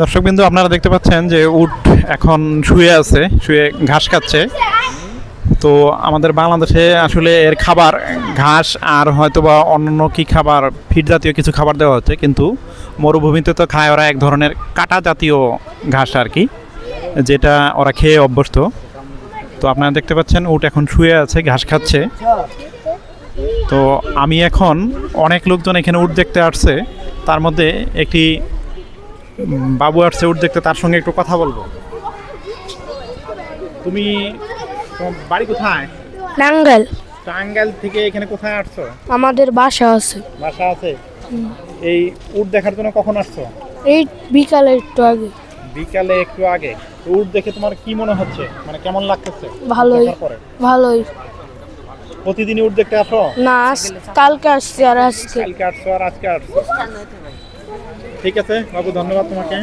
দর্শকবিন্দু, আপনারা দেখতে পাচ্ছেন যে উট এখন শুয়ে আছে, শুয়ে ঘাস খাচ্ছে। তো আমাদের বাংলাদেশে আসলে এর খাবার ঘাস আর হয়তো বা অন্য কি খাবার, ফিড জাতীয় কিছু খাবার দেওয়া হচ্ছে, কিন্তু মরুভূমিতে তো খায় ওরা এক ধরনের কাটা জাতীয় ঘাস আর কি, যেটা ওরা খেয়ে অভ্যস্ত। তো আপনারা দেখতে পাচ্ছেন উট এখন শুয়ে আছে, ঘাস খাচ্ছে। তো আমি এখন, অনেক লোকজন এখানে উট দেখতে আসছে, তার মধ্যে একটি বাবু আসছে উট দেখতে, তার সঙ্গে একটু কথা বলবো। তুমি, তোমার বাড়ি কোথায়? টাঙ্গাইল। টাঙ্গাইল থেকে এখানে কোথায় আসছো? আমাদের বাসা আছে। বাসা আছে। এই উট দেখার জন্য কখন আসছো? এই বিকালে একটু আগে। বিকালে একটু আগে। তো উট দেখে তোমার কি মনে হচ্ছে, মানে কেমন লাগতেছে ভালোই। দেখার পরে? ভালোই। প্রতিদিনই উট দেখতে আসো? না, কালকে আসছি আর আজকে। কালকে আসছো আর আজকে আসছো। ঠিক আছে বাবু, ধন্যবাদ তোমাকে।